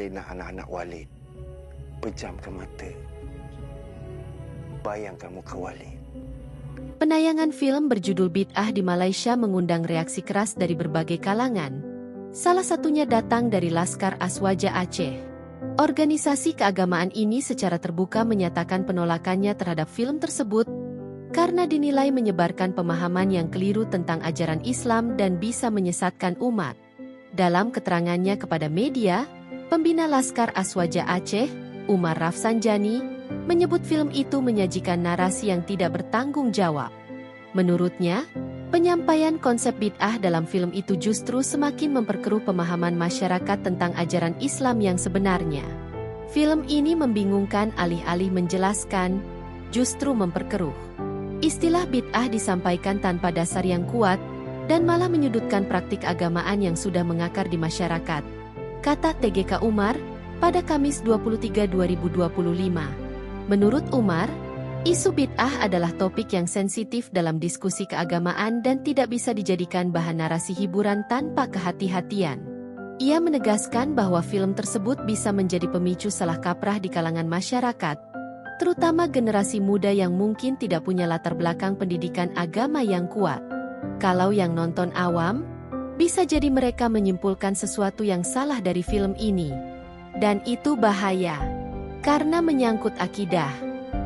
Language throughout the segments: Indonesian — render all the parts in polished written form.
Lena anak-anak Walid. Pejamkan mata. Bayangkan muka Walid. Penayangan film berjudul Bid'ah di Malaysia mengundang reaksi keras dari berbagai kalangan. Salah satunya datang dari Laskar Aswaja Aceh. Organisasi keagamaan ini secara terbuka menyatakan penolakannya terhadap film tersebut karena dinilai menyebarkan pemahaman yang keliru tentang ajaran Islam dan bisa menyesatkan umat. Dalam keterangannya kepada media, pembina Laskar Aswaja Aceh, Umar Rafsanjani, menyebut film itu menyajikan narasi yang tidak bertanggung jawab. Menurutnya, penyampaian konsep bid'ah dalam film itu justru semakin memperkeruh pemahaman masyarakat tentang ajaran Islam yang sebenarnya. Film ini membingungkan alih-alih menjelaskan, justru memperkeruh. Istilah bid'ah disampaikan tanpa dasar yang kuat dan malah menyudutkan praktik agamaan yang sudah mengakar di masyarakat, kata TGK Umar pada Kamis 23/2025. Menurut Umar, isu bid'ah adalah topik yang sensitif dalam diskusi keagamaan dan tidak bisa dijadikan bahan narasi hiburan tanpa kehati-hatian. Ia menegaskan bahwa film tersebut bisa menjadi pemicu salah kaprah di kalangan masyarakat, terutama generasi muda yang mungkin tidak punya latar belakang pendidikan agama yang kuat. Kalau yang nonton awam, bisa jadi mereka menyimpulkan sesuatu yang salah dari film ini. Dan itu bahaya, karena menyangkut akidah,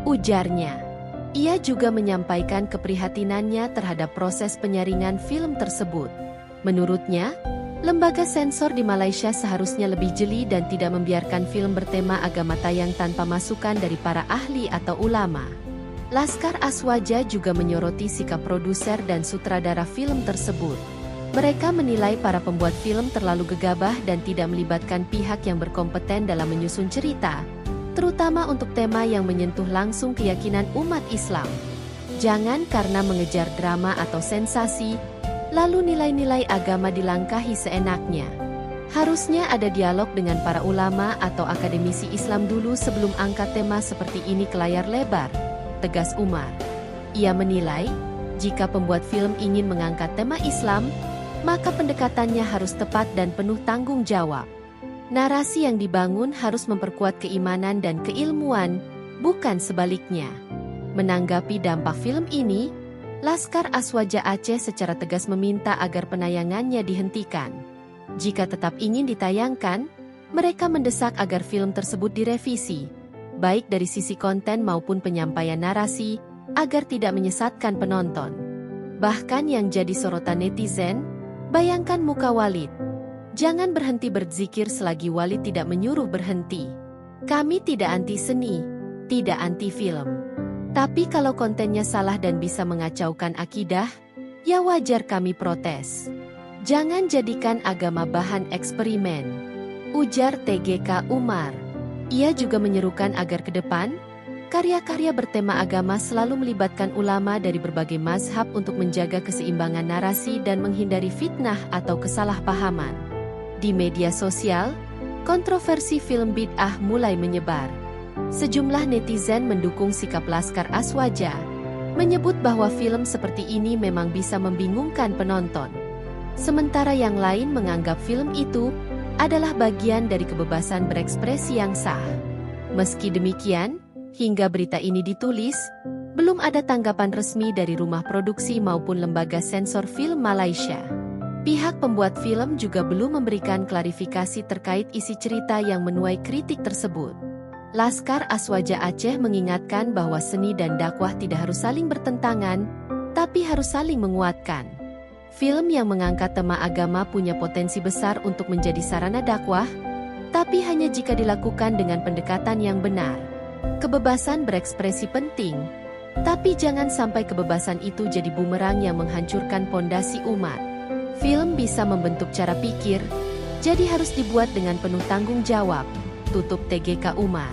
ujarnya. Ia juga menyampaikan keprihatinannya terhadap proses penyaringan film tersebut. Menurutnya, lembaga sensor di Malaysia seharusnya lebih jeli dan tidak membiarkan film bertema agama tayang tanpa masukan dari para ahli atau ulama. Laskar Aswaja juga menyoroti sikap produser dan sutradara film tersebut. Mereka menilai para pembuat film terlalu gegabah dan tidak melibatkan pihak yang berkompeten dalam menyusun cerita, terutama untuk tema yang menyentuh langsung keyakinan umat Islam. Jangan karena mengejar drama atau sensasi, lalu nilai-nilai agama dilangkahi seenaknya. Harusnya ada dialog dengan para ulama atau akademisi Islam dulu sebelum angkat tema seperti ini ke layar lebar, tegas Umar. Ia menilai, jika pembuat film ingin mengangkat tema Islam, maka pendekatannya harus tepat dan penuh tanggung jawab. Narasi yang dibangun harus memperkuat keimanan dan keilmuan, bukan sebaliknya. Menanggapi dampak film ini, Laskar Aswaja Aceh secara tegas meminta agar penayangannya dihentikan. Jika tetap ingin ditayangkan, mereka mendesak agar film tersebut direvisi, baik dari sisi konten maupun penyampaian narasi, agar tidak menyesatkan penonton. Bahkan yang jadi sorotan netizen, bayangkan muka Walid. Jangan berhenti berzikir selagi Walid tidak menyuruh berhenti. Kami tidak anti seni, tidak anti film. Tapi kalau kontennya salah dan bisa mengacaukan akidah, ya wajar kami protes. Jangan jadikan agama bahan eksperimen, ujar TGK Umar. Ia juga menyerukan agar ke depan, karya-karya bertema agama selalu melibatkan ulama dari berbagai mazhab untuk menjaga keseimbangan narasi dan menghindari fitnah atau kesalahpahaman. Di media sosial, kontroversi film bid'ah mulai menyebar. Sejumlah netizen mendukung sikap Laskar Aswaja, menyebut bahwa film seperti ini memang bisa membingungkan penonton. Sementara yang lain menganggap film itu adalah bagian dari kebebasan berekspresi yang sah. Meski demikian, hingga berita ini ditulis, belum ada tanggapan resmi dari rumah produksi maupun lembaga sensor film Malaysia. Pihak pembuat film juga belum memberikan klarifikasi terkait isi cerita yang menuai kritik tersebut. Laskar Aswaja Aceh mengingatkan bahwa seni dan dakwah tidak harus saling bertentangan, tapi harus saling menguatkan. Film yang mengangkat tema agama punya potensi besar untuk menjadi sarana dakwah, tapi hanya jika dilakukan dengan pendekatan yang benar. Kebebasan berekspresi penting, tapi jangan sampai kebebasan itu jadi bumerang yang menghancurkan pondasi umat. Film bisa membentuk cara pikir, jadi harus dibuat dengan penuh tanggung jawab, tutup TGK Umar.